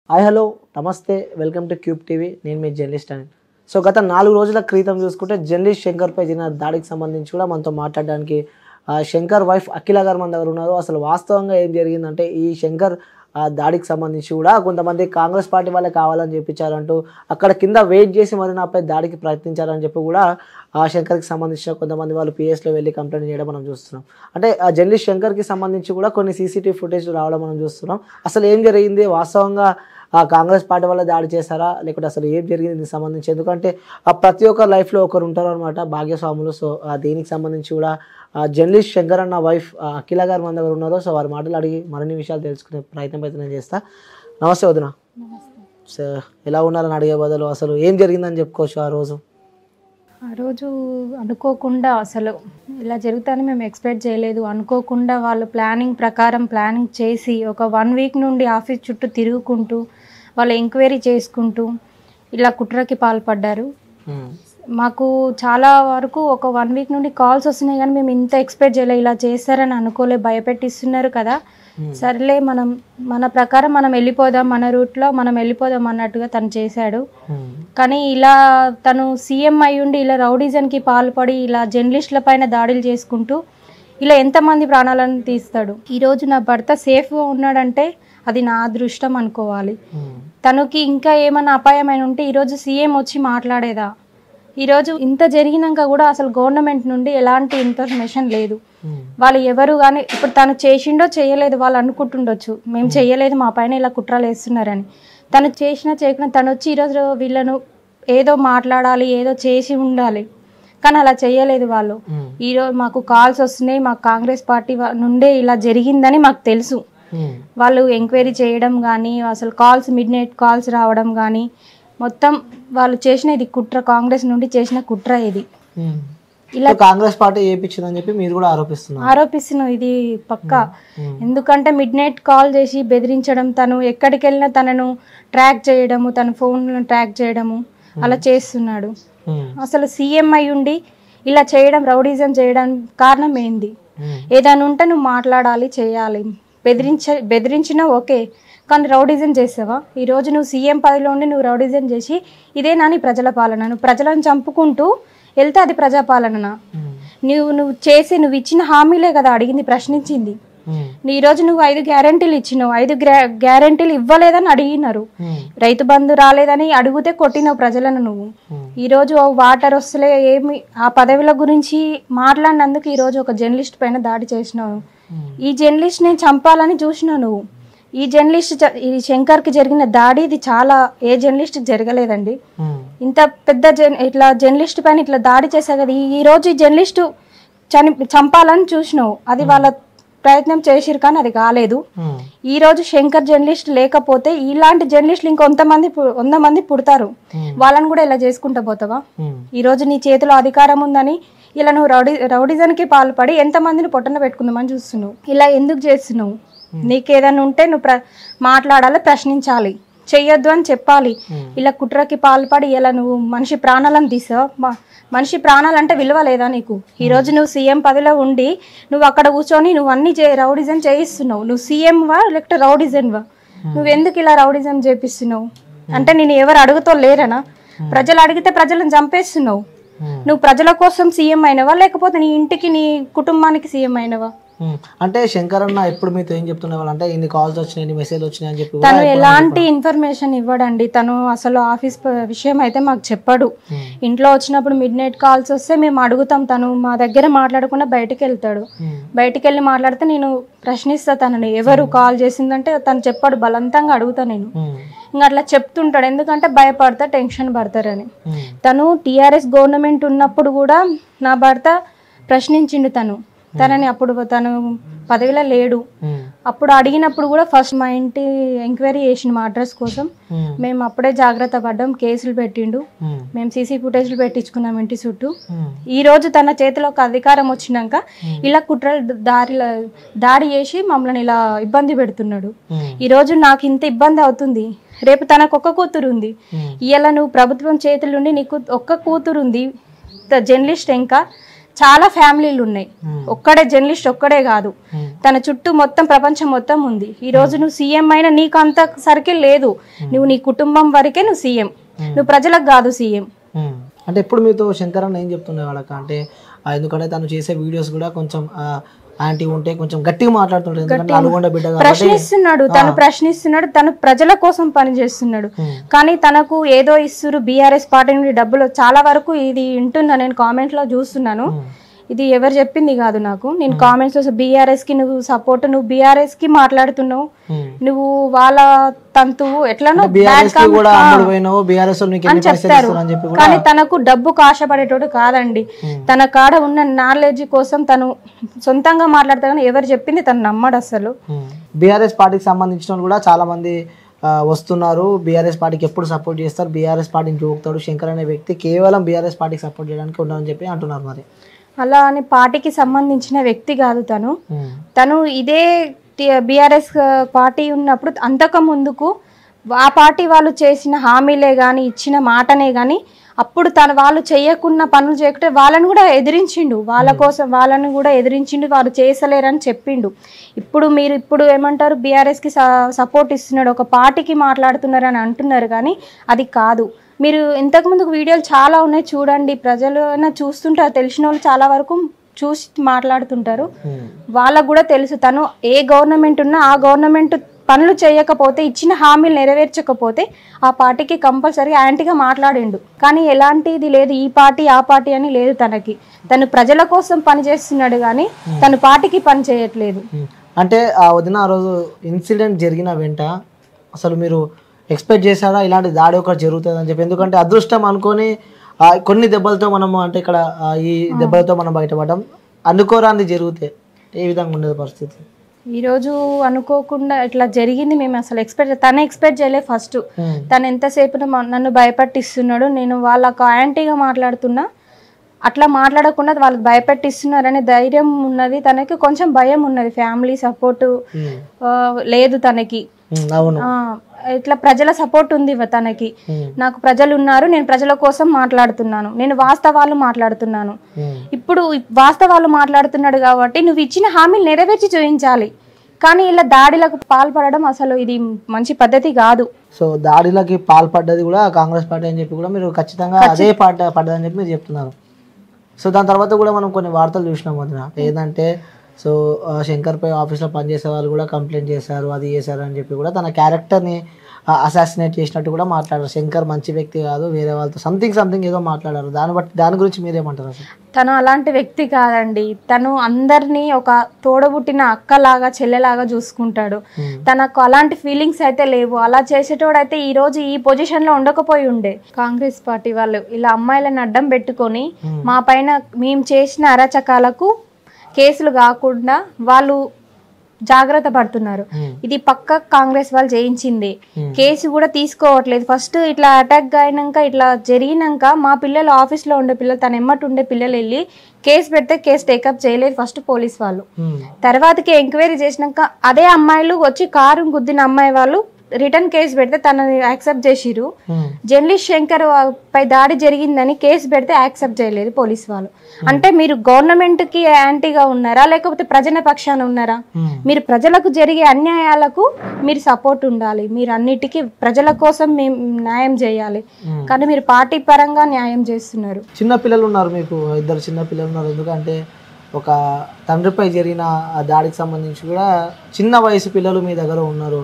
Hi hello నమస్తే welcome to cube TV. నేను మీ journalist అని. సో గత 4 రోజుల క్రితం చూసుకుంటే జర్నలిస్ట్ శంకర్పై జరిగిన దాడికి సంబంధించి కూడా మనతో మాట్లాడడానికి శంకర్ వైఫ్ అఖిల గారు మన దగ్గర ఉన్నారు. అసలు వాస్తవంగా ఏం జరిగిందంటే ఈ శంకర్ దాడికి సంబంధించి కూడా కొంతమంది కాంగ్రెస్ పార్టీ వాళ్ళే కావాలని చెప్పించారంటూ అక్కడ కింద వెయిట్ చేసి మరి నాపై దాడికి ప్రయత్నించారని చెప్పి కూడా శంకర్కి సంబంధించిన కొంతమంది వాళ్ళు పిఎస్లో వెళ్ళి కంప్లైంట్ చేయడం మనం చూస్తున్నాం. అంటే ఆ జర్నలిస్ట్ శంకర్కి సంబంధించి కూడా కొన్ని సీసీటీవీ ఫుటేజ్ రావడం మనం చూస్తున్నాం. అసలు ఏం జరిగింది, వాస్తవంగా కాంగ్రెస్ పార్టీ వల్ల దాడి చేశారా లేకపోతే అసలు ఏం జరిగింది దీనికి సంబంధించి? ఎందుకంటే ప్రతి ఒక్క లైఫ్లో ఒకరు ఉంటారు అనమాట భాగ్యస్వాములు. సో దీనికి సంబంధించి కూడా జర్నలిస్ట్ శంకర్ అన్న వైఫ్ అఖిల గారు మన దగ్గర ఉన్నారు. సో వారి మాటలు అడిగి మరిన్ని విషయాలు తెలుసుకునే ప్రయత్నం అయితే నేను చేస్తా. నమస్తే వదిన. సో ఎలా ఉన్నారని అడిగే బదులు అసలు ఏం జరిగిందని చెప్పుకోవచ్చు ఆ రోజు అనుకోకుండా అసలు ఇలా జరుగుతాయని మేము ఎక్స్పెక్ట్ చేయలేదు. అనుకోకుండా వాళ్ళు ప్లానింగ్ చేసి ఒక 1 వీక్ నుండి ఆఫీస్ చుట్టూ తిరుగుకుంటూ వాళ్ళు ఎంక్వైరీ చేసుకుంటూ ఇలా కుట్రకి పాల్పడ్డారు. మాకు చాలా వరకు ఒక 1 వీక్ నుండి కాల్స్ వస్తున్నాయి కానీ మేము ఇంత ఎక్స్పెక్ట్ చేయలేదు. ఇలా చేస్తారని అనుకోలే, భయపెట్టిస్తున్నారు కదా, సర్లే మన ప్రకారం మనం వెళ్ళిపోదాం, మన రూట్లో మనం వెళ్ళిపోదాం అన్నట్టుగా తను చేశాడు. కానీ ఇలా తను సీఎం అయి ఉండి ఇలా రౌడీజన్కి పాల్పడి ఇలా జర్నలిస్టుల పైన దాడులు చేసుకుంటూ ఇలా ఎంతమంది ప్రాణాలను తీస్తాడు. ఈరోజు నా భర్త సేఫ్గా ఉన్నాడంటే అది నా అదృష్టం అనుకోవాలి. తనకి ఇంకా ఏమైనా అపాయమైన ఉంటే ఈరోజు సీఎం వచ్చి మాట్లాడేదా? ఈరోజు ఇంత జరిగినాక కూడా అసలు గవర్నమెంట్ నుండి ఎలాంటి ఇన్ఫర్మేషన్ లేదు. వాళ్ళు ఎవరు కానీ ఇప్పుడు తను చేసిండో చేయలేదు వాళ్ళు అనుకుంటుండొచ్చు, మేము చేయలేదు మా పైన ఇలా కుట్రలు వేస్తున్నారని. తను చేసినా చేయకుండా తను వచ్చి ఈరోజు వీళ్ళను ఏదో మాట్లాడాలి, ఏదో చేసి ఉండాలి, కానీ అలా చేయలేదు వాళ్ళు. ఈరోజు మాకు కాల్స్ వస్తున్నాయి, మాకు కాంగ్రెస్ పార్టీ నుండే ఇలా జరిగిందని మాకు తెలుసు. వాళ్ళు ఎంక్వైరీ చేయడం కానీ అసలు మిడ్ నైట్ కాల్స్ రావడం కానీ మొత్తం వాళ్ళు చేసిన ఇది కుట్ర, కాంగ్రెస్ నుండి చేసిన కుట్ర ఇది. ఇలా కాంగ్రెస్ పార్టీ చేయించిందని చెప్పి మీరు కూడా ఆరోపిస్తున్నాం. ఇది పక్కా. ఎందుకంటే మిడ్ నైట్ కాల్ చేసి బెదిరించడం, తను ఎక్కడికి వెళ్ళినా తనను ట్రాక్ చేయడము, తన ఫోన్లను ట్రాక్ చేయడము అలా చేస్తున్నాడు. అసలు సీఎం అయి ఉండి ఇలా చేయడం, రౌడీజం చేయడం కారణం ఏంది? ఏదైనా ఉంటే నువ్వు మాట్లాడాలి, చేయాలి. బెదిరించినా ఓకే, కానీ రౌడిజం చేసావా? ఈరోజు నువ్వు సీఎం పదవిలో ఉండి నువ్వు రౌడిజం చేసి ఇదేనా నీ ప్రజల పాలన? నువ్వు ప్రజలను చంపుకుంటూ వెళ్తే అది ప్రజాపాలన? నువ్వు ఇచ్చిన హామీలే కదా అడిగింది, ప్రశ్నించింది. ఈరోజు నువ్వు 5 గ్యారెంటీలు ఇచ్చినావు, 5 గ్యారెంటీలు ఇవ్వలేదని అడిగినారు. రైతు బంధు రాలేదని అడిగితే కొట్టినావు ప్రజలను నువ్వు. ఈరోజు వాటర్ వస్తలే ఏమి ఆ పదవుల గురించి మాట్లాడినందుకు ఈరోజు ఒక జర్నలిస్ట్ పైన దాడి చేసినావు. ఈ జర్నలిస్ట్ నేను చంపాలని చూసినావు నువ్వు. ఈ శంకర్కి జరిగిన దాడి ఇది చాలా ఏ జర్నలిస్ట్కి జరగలేదండి. ఇంత పెద్ద ఇట్లా జర్నలిస్ట్ పైన ఇట్లా దాడి చేశా కదా. ఈ రోజు ఈ జర్నలిస్టు చంపాలని చూసినావు, అది వాళ్ళ ప్రయత్నం చేసిరు కానీ అది కాలేదు. ఈ రోజు శంకర్ జర్నలిస్ట్ లేకపోతే ఇలాంటి జర్నలిస్టులు ఇంకొంత 100 మంది పుడతారు. వాళ్ళని కూడా ఇలా చేసుకుంటా పోతావా? ఈ రోజు నీ చేతిలో అధికారం ఉందని ఇలా నువ్వు రౌడిజానికి పాల్పడి ఎంతమందిని పొట్టన పెట్టుకుందామని చూస్తున్నావు. ఇలా ఎందుకు చేస్తున్నావు? నీకేదైనా ఉంటే నువ్వు మాట్లాడాలి, ప్రశ్నించాలి, చెయ్యొద్దు అని చెప్పాలి. ఇలా కుట్రకి పాల్పడి ఇలా నువ్వు మనిషి ప్రాణాలను తీసావు. మనిషి ప్రాణాలంటే విలువ లేదా నీకు? ఈరోజు నువ్వు సీఎం పదవిలో ఉండి నువ్వు అక్కడ కూర్చొని నువ్వు అన్ని రౌడిజం చేయిస్తున్నావు. నువ్వు సీఎంవా లేకపోతే రౌడిజన్వా? నువ్వెందుకు ఇలా రౌడిజం చేపిస్తున్నావు? అంటే నేను ఎవరు అడుగుతో లేరనా? ప్రజలు అడిగితే ప్రజలను చంపేస్తున్నావు. నువ్వు ప్రజల కోసం సీఎం అయినవా లేకపోతే నీ ఇంటికి నీ కుటుంబానికి సీఎం అయినవా? అంటే శంకర్ అన్న ఎప్పుడు మీతో ఏం చెప్తున్నారు అంటే ఇన్ని కాల్స్ వచ్చినాయి, ఇన్ని మెసేజ్ వచ్చినాయి అని చెప్పి తను ఎలాంటి ఇన్ఫర్మేషన్ ఇవ్వడండి. తను అసలు ఆఫీస్ విషయం అయితే మాకు చెప్పడు. ఇంట్లో వచ్చినప్పుడు మిడ్ నైట్ కాల్స్ వస్తే మేము అడుగుతాం, తను మా దగ్గర మాట్లాడకుండా బయటికి వెళ్తాడు. బయటికి వెళ్ళి మాట్లాడితే నేను ప్రశ్నిస్తా తనని, ఎవరు కాల్ చేసిందంటే తను చెప్పాడు, బలవంతంగా అడుగుతా నేను. ఇంకా అట్లా చెప్తుంటాడు, ఎందుకంటే భయపడతా, టెన్షన్ పడతారని. తను టీఆర్ఎస్ గవర్నమెంట్ ఉన్నప్పుడు కూడా నా భర్త ప్రశ్నించిండు తనని. అప్పుడు తను పదవిలో లేడు. అప్పుడు అడిగినప్పుడు కూడా ఫస్ట్ మా ఇంటి ఎంక్వైరీ చేసిన మా అడ్రస్ కోసం. మేము అప్పుడే జాగ్రత్త పడ్డాం, కేసులు పెట్టిండు, మేము సీసీ ఫుటేజ్లు పెట్టించుకున్నాం ఇంటి చుట్టూ. ఈ రోజు తన చేతిలో ఒక అధికారం వచ్చినాక ఇలా కుట్రలు దాడి చేసి మమ్మల్ని ఇలా ఇబ్బంది పెడుతున్నాడు. ఈ రోజు నాకు ఇంత ఇబ్బంది అవుతుంది, రేపు తనకు ఒక్క కూతురు ఉంది. ఇలా నువ్వు ప్రభుత్వం చేతులుండి నీకు ఒక్క కూతురు ఉంది, జర్నలిస్ట్ ఇంకా చాలా ఫ్యామిలీలు ఉన్నాయి. ఒక్కడే జర్నలిస్ట్ ఒక్కడే కాదు, తన చుట్టూ మొత్తం ప్రపంచం మొత్తం ఉంది. ఈ రోజు నువ్వు సీఎం అయినా నీకు అంత సర్కిల్ లేదు. నువ్వు నీ కుటుంబం వరకే నువ్వు సీఎం, నువ్వు ప్రజలకు కాదు సీఎం. అంటే ఎప్పుడు మీతో శంకర్ అన్న ఏం చెప్తుండే వాళ్ళక అంటే ఎందుకంటే తను చేసే వీడియోస్ కూడా కొంచెం ఆంటీ ఉంటే కొంచెం గట్టిగా మాట్లాడుతుంటాడు, ప్రశ్నిస్తున్నాడు, తను ప్రజల కోసం పనిచేస్తున్నాడు. కానీ తనకు ఏదో ఇస్తురు బీఆర్ఎస్ పార్టీ నుండి డబ్బులు చాలా వరకు ఇది వింటున్నా, నేను కామెంట్ లో చూస్తున్నాను. ఇది ఎవరు చెప్పింది కాదు నాకు, నేను కామెంట్స్ లో బీఆర్ఎస్ కి నువ్వు సపోర్ట్, నువ్వు బీఆర్ఎస్ కి మాట్లాడుతున్నావు, నువ్వు వాళ్ళ తంతువు ఎట్లనో అని చెప్తారు. కానీ తనకు డబ్బుకు ఆశపడేటోడు కాదండి. తన కాడ ఉన్న నాలెడ్జ్ కోసం తను సొంతంగా మాట్లాడతా, కానీ ఎవరు చెప్పింది తను నమ్మడు అసలు. బీఆర్ఎస్ పార్టీకి సంబంధించిన వాళ్ళు కూడా చాలా మంది వస్తున్నారు, బీఆర్ఎస్ పార్టీకి ఎప్పుడు సపోర్ట్ చేస్తారు, బీఆర్ఎస్ పార్టీని చూపుతాడు శంకర్ అనే వ్యక్తి కేవలం బీఆర్ఎస్ పార్టీకి సపోర్ట్ చేయడానికి ఉన్నారని చెప్పి అంటున్నారు. మరి అలా అని పార్టీకి సంబంధించిన వ్యక్తి కాదు తను ఇదే బీఆర్ఎస్ పార్టీ ఉన్నప్పుడు అంతకు ముందుకు ఆ పార్టీ వాళ్ళు చేసిన హామీలే కానీ ఇచ్చిన మాటనే కానీ అప్పుడు వాళ్ళు చేయకున్న పనులు చేయకుంటే వాళ్ళని కూడా ఎదిరించిండు, వాళ్ళ కోసం వాళ్ళని కూడా ఎదిరించిండు, వాళ్ళు చేసలేరని చెప్పిండు. ఇప్పుడు ఏమంటారు బీఆర్ఎస్కి సపోర్ట్ ఇస్తున్నాడు, ఒక పార్టీకి మాట్లాడుతున్నారు అని అంటున్నారు, కానీ అది కాదు. మీరు ఇంతకుముందు వీడియోలు చాలా ఉన్నాయి చూడండి, ప్రజలు చూస్తుంటారు, తెలిసిన వాళ్ళు చాలా వరకు చూసి మాట్లాడుతుంటారు. వాళ్ళకు కూడా తెలుసు తను ఏ గవర్నమెంట్ ఉన్నా ఆ గవర్నమెంట్ పనులు చేయకపోతే, ఇచ్చిన హామీలు నెరవేర్చకపోతే ఆ పార్టీకి కంపల్సరీ యాంటీగా మాట్లాడిండు. కానీ ఎలాంటిది లేదు, ఈ పార్టీ ఆ పార్టీ అని లేదు తనకి. తను ప్రజల కోసం పని చేస్తున్నాడు కానీ తను పార్టీకి పని చేయట్లేదు. అంటే ఆ వదిన ఆ రోజు ఇన్సిడెంట్ జరిగిన వెంట అసలు మీరు ఎక్స్పెక్ట్ చేశారా ఇలాంటి దాడి ఒకటి జరుగుతుంది అని చెప్పి? ఎందుకంటే అదృష్టం అనుకొని కొన్ని దెబ్బలతో మనము అంటే ఇక్కడ ఈ దెబ్బలతో మనం బయటపడడం, అనుకోరాంది జరిగితే ఏ విధంగా ఉండేది పరిస్థితి? ఈరోజు అనుకోకుండా ఇట్లా జరిగింది, మేము అసలు ఎక్స్పెక్ట్ చేయలేదు. ఫస్ట్ తను ఎంతసేపు నన్ను భయపట్టిస్తున్నాడు, నేను వాళ్ళకు యాంటీగా మాట్లాడుతున్నా, అట్లా మాట్లాడకుండా వాళ్ళకి భయపెట్టిస్తున్నారనే ధైర్యం ఉన్నది తనకి, కొంచెం భయం ఉన్నది, ఫ్యామిలీ సపోర్ట్ లేదు తనకి. ఇట్లా ప్రజల సపోర్ట్ ఉంది తనకి, నాకు ప్రజలు ఉన్నారు, నేను ప్రజల కోసం మాట్లాడుతున్నాను, నేను వాస్తవాలు మాట్లాడుతున్నాను. ఇప్పుడు వాస్తవాలు మాట్లాడుతున్నాడు కాబట్టి నువ్వు ఇచ్చిన హామీలు నెరవేర్చి చూపించాలి, కానీ ఇలా దాడిలకు పాల్పడడం అసలు ఇది మంచి పద్ధతి కాదు. సో దాడిలకి పాల్పడ్డది కూడా కాంగ్రెస్ పార్టీ అని చెప్పి కూడా మీరు ఖచ్చితంగా అదే పడ్డదని చెప్పి మీరు చెప్తున్నారు. సో దాని తర్వాత కూడా మనం కొన్ని వార్తలు చూసినాం వదిన, ఏంటంటే సో శంకర్పై ఆఫీస్లో పనిచేసే వాళ్ళు కూడా కంప్లైంట్ చేశారు, అది చేశారు అని చెప్పి కూడా తన క్యారెక్టర్ని అసాసినేట్ చేసినట్టు కూడా మాట్లాడారు. శంకర్ మంచి వ్యక్తి కాదు, వేరే వాళ్ళతో సంథింగ్ ఏదో మాట్లాడారు. దాని గురించి మీరేమంటారు అసలు? తను అలాంటి వ్యక్తి కాదండి. తను అందరినీ ఒక తోడబుట్టిన అక్కలాగా చెల్లెలాగా చూసుకుంటాడు. తనకు అలాంటి ఫీలింగ్స్ అయితే లేవు. అలా చేసేటోడైతే ఈ రోజు ఈ పొజిషన్ లో ఉండకపోయి ఉండే. కాంగ్రెస్ పార్టీ వాళ్ళు ఇలా అమ్మాయిలను అడ్డం పెట్టుకొని మా పైన మేము చేసిన అరాచకాలకు కేసులు కాకుండా వాళ్ళు జాగ్రత్త పడుతున్నారు. ఇది పక్క కాంగ్రెస్ వాళ్ళు చేయించింది, కేసు కూడా తీసుకోవట్లేదు. ఫస్ట్ ఇట్లా అటాక్ అయినాక ఇట్లా జరిగినాక మా పిల్లలు ఆఫీస్లో ఉండే పిల్లలు, తన ఎమ్మటి ఉండే పిల్లలు వెళ్ళి కేసు పెడితే కేసు టేకప్ చేయలేదు ఫస్ట్ పోలీస్ వాళ్ళు. తర్వాతకి ఎంక్వైరీ చేసినాక అదే అమ్మాయిలు వచ్చి కారు గుద్దిన అమ్మాయి వాళ్ళు రిటర్న్ కేసు పెడితే తనని యాక్సెప్ట్ చేసిరు. జర్నలిస్ట్ శంకర్ పై దాడి జరిగిందని కేసు పెడితే యాక్సెప్ట్ చేయలేదు పోలీస్ వాళ్ళు. అంటే మీరు గవర్నమెంట్ కి యాంటీగా ఉన్నారా లేకపోతే ప్రజల పక్షాన ఉన్నారా? మీరు ప్రజలకు జరిగే అన్యాయాలకు మీరు సపోర్ట్ ఉండాలి, మీరు అన్నిటికీ ప్రజల కోసం మేము న్యాయం చేయాలి, కానీ మీరు పార్టీ పరంగా న్యాయం చేస్తున్నారు. చిన్న పిల్లలు ఉన్నారు, మీకు 2 చిన్న పిల్లలు ఉన్నారు. ఎందుకంటే ఒక తండ్రిపై జరిగిన దాడికి సంబంధించి కూడా చిన్న వయసు పిల్లలు మీ దగ్గర ఉన్నారు.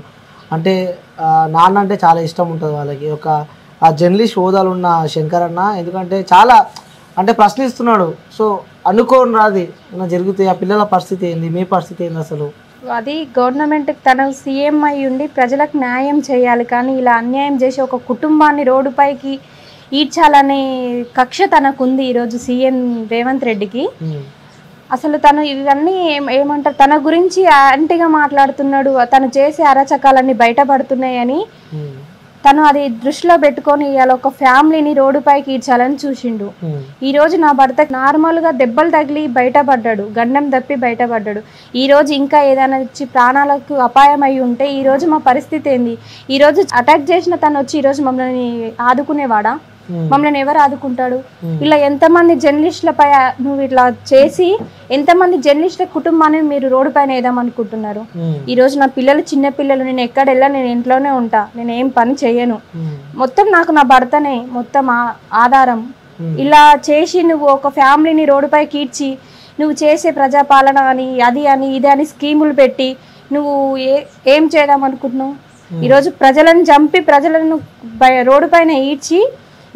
అంటే నాన్న అంటే చాలా ఇష్టం ఉంటుంది వాళ్ళకి. ఒక ఆ జర్నలిస్ట్ హోదాలు ఉన్న శంకర్ అన్న ఎందుకంటే చాలా అంటే ప్రశ్నిస్తున్నాడు. సో అనుకోని రాది జరిగితే ఆ పిల్లల పరిస్థితి ఏంది, మీ పరిస్థితి ఏంది అసలు? అది గవర్నమెంట్ తన సీఎం అయి ఉండి ప్రజలకు న్యాయం చేయాలి, కానీ ఇలా అన్యాయం చేసి ఒక కుటుంబాన్ని రోడ్డుపైకి ఈడ్చాలనే కక్ష తనకుంది ఈరోజు సీఎం రేవంత్ రెడ్డికి. అసలు తను ఇవన్నీ ఏమంటారు, తన గురించి యాంటీగా మాట్లాడుతున్నాడు, తను చేసే అరాచకాలన్నీ బయటపడుతున్నాయని తను అది దృష్టిలో పెట్టుకొని ఇవాళ ఒక ఫ్యామిలీని రోడ్డుపైకి ఈడ్చాలని చూసిండు. ఈ రోజు నా భర్త నార్మల్ గా దెబ్బలు తగిలి బయటపడ్డాడు, గండం తప్పి బయటపడ్డాడు. ఈ రోజు ఇంకా ఏదైనా ఇచ్చి ప్రాణాలకు అపాయం అయి ఉంటే ఈ రోజు మా పరిస్థితి ఏంది? ఈ రోజు అటాక్ చేసిన తను వచ్చి ఈ రోజు మమ్మల్ని ఆదుకునేవాడా? మమ్మల్ని ఎవరు ఆదుకుంటాడు? ఇలా ఎంతమంది జర్నలిస్టులపై నువ్వు ఇట్లా చేసి ఎంతమంది జర్నలిస్టుల కుటుంబాన్ని మీరు రోడ్డు పైన వేద్దామనుకుంటున్నారు? ఈ రోజు నా పిల్లలు చిన్న పిల్లలు, నేను ఎక్కడ వెళ్ళా, నేను ఇంట్లోనే ఉంటా, నేను ఏం పని చేయను, మొత్తం నాకు నా భర్తనే మొత్తం ఆధారం. ఇలా చేసి నువ్వు ఒక ఫ్యామిలీని రోడ్డుపైకి ఈడ్చి నువ్వు చేసే ప్రజాపాలన అని అది అని ఇది అని స్కీములు పెట్టి నువ్వు ఏం చేద్దాం అనుకుంటున్నావు? ఈరోజు ప్రజలను చంపి ప్రజలను రోడ్డు పైన ఈడ్చి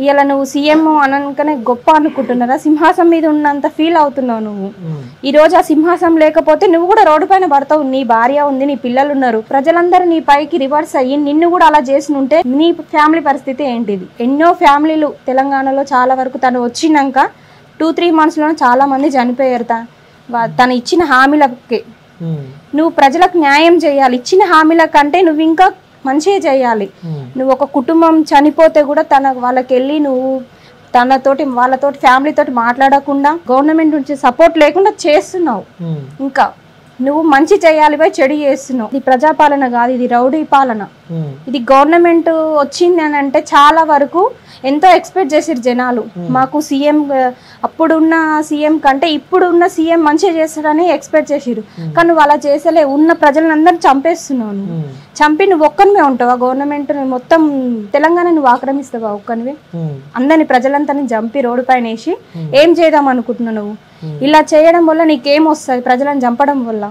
ఇలా నువ్వు సీఎం అనకనే గొప్ప అనుకుంటున్నారా? సింహాసం మీద ఉన్నంత ఫీల్ అవుతున్నావు నువ్వు. ఈ రోజు ఆ సింహాసం లేకపోతే నువ్వు కూడా రోడ్డు పైన పడతావు. నీ భార్య ఉంది, నీ పిల్లలు ఉన్నారు, ప్రజలందరూ నీ పైకి రివర్స్ అయ్యి నిన్ను కూడా అలా చేసినుంటే నీ ఫ్యామిలీ పరిస్థితి ఏంటిది? ఎన్నో ఫ్యామిలీలు తెలంగాణలో చాలా వరకు తను వచ్చినాక 2-3 monthsలో చాలా మంది చనిపోయారు. తను ఇచ్చిన హామీలకి నువ్వు ప్రజలకు న్యాయం చేయాలి. ఇచ్చిన హామీల కంటే నువ్వు ఇంకా మంచిగా చేయాలి. నువ్వు ఒక కుటుంబం చనిపోతే కూడా వాళ్ళకి వెళ్ళి నువ్వు వాళ్ళతోటి ఫ్యామిలీతోటి మాట్లాడకుండా గవర్నమెంట్ నుంచి సపోర్ట్ లేకుండా చేస్తున్నావు. ఇంకా నువ్వు మంచి చేయాలి పోయి చెడు చేస్తున్నావు. ఇది ప్రజాపాలన కాదు, ఇది రౌడీ పాలన. ఇది గవర్నమెంట్ వచ్చింది అని అంటే చాలా వరకు ఎంతో ఎక్స్పెక్ట్ చేసారు జనాలు. మాకు సీఎం అప్పుడున్న సీఎం కంటే ఇప్పుడున్న సీఎం మంచిగా చేస్తాడని ఎక్స్పెక్ట్ చేసిరు. కానీ నువ్వు అలా చేసలే, ఉన్న ప్రజలందరినీ చంపేస్తున్నావు. చంపి నువ్వు ఒక్కనివే ఉంటావా? గవర్నమెంట్ మొత్తం తెలంగాణ నువ్వు ఆక్రమిస్తావా ఒక్కనివే? అందరిని ప్రజలంతా చంపి రోడ్డు పైన వేసి ఏం చేద్దాం అనుకుంటున్నావు నువ్వు? ఇలా చేయడం వల్ల నీకేం వస్తుంది? ప్రజలను చంపడం వల్ల.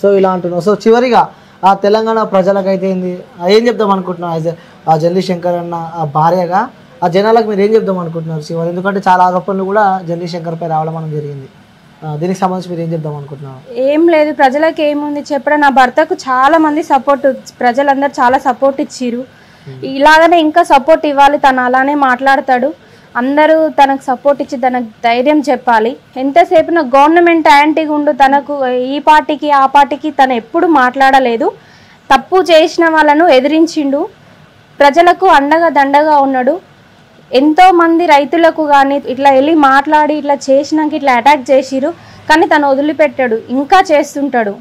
సో ఇలా అంటున్నావు. సో చివరిగా ఆ తెలంగాణ ప్రజలకైతే ఏం చెప్దాం అనుకుంటున్నావు? ఆ జల్లి శంకర్ అన్న ఆ భార్యగా ఆ జనాలకు మీరు ఏం చెప్దాం అనుకుంటున్నారు చివరి? ఎందుకంటే చాలా ఆరోపణలు కూడా జల్లి శంకర్ పై రావడం మనం జరిగింది. దీనికి సంబంధించి మీరు ఏం చెప్దాం అనుకుంటున్నారు? ఏం లేదు, ప్రజలకు ఏముంది చెప్పడం. నా భర్తకు చాలా మంది సపోర్ట్, ప్రజలందరూ చాలా సపోర్ట్ ఇచ్చిరు. ఇలాగనే ఇంకా సపోర్ట్ ఇవ్వాలి. తను అలానే మాట్లాడతాడు. అందరూ తనకు సపోర్ట్ ఇచ్చి తనకు ధైర్యం చెప్పాలి. ఎంతసేపు నా గవర్నమెంట్ యాంటీగా ఉండు, తనకు ఈ పార్టీకి ఆ పార్టీకి తను ఎప్పుడు మాట్లాడలేదు. తప్పు చేసిన వాళ్ళను ఎదిరించిండు, ప్రజలకు అండగా దండగా ఉన్నాడు. ఎంతో మంది రైతులకు కానీ ఇట్లా వెళ్ళి మాట్లాడి ఇట్లా చేసినాక ఇట్లా అటాక్ చేసిరు, కానీ తను వదిలిపెట్టాడు, ఇంకా చేస్తుంటాడు.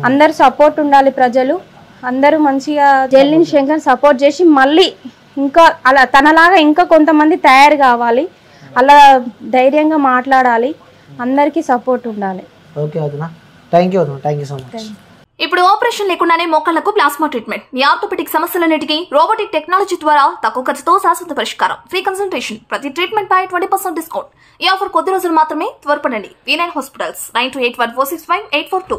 అందరు సపోర్ట్ ఉండాలి. ప్రజలు అందరూ మంచిగా జల్లి శంకర్ సపోర్ట్ చేసి మళ్ళీ ఇంకా అలా తనలాగా ఇంకా కొంతమంది తయారు కావాలి. అలా ధైర్యంగా మాట్లాడాలి. అందరికీ సపోర్ట్ ఉండాలి. ఓకే వదినా, థ్యాంక్ యూ సో మచ్. ఇప్పుడు ఆపరేషన్ లేకుండానే మోకాళ్లకు ప్లాస్మా ట్రీట్మెంట్. మీ ఆర్థోపెటిక్ సమస్యలన్నిటికీ రోబోటిక్ టెక్నాలజీ ద్వారా తక్కువ ఖర్చుతో శాశ్వత పరిష్కారం. Free consultation. ప్రతి ట్రీట్మెంట్ పై 20% డిస్కౌంట్. ఈ ఆఫర్ కొద్ది రోజులు మాత్రమే. త్వరపడండి. V9 hospitals 9281465842.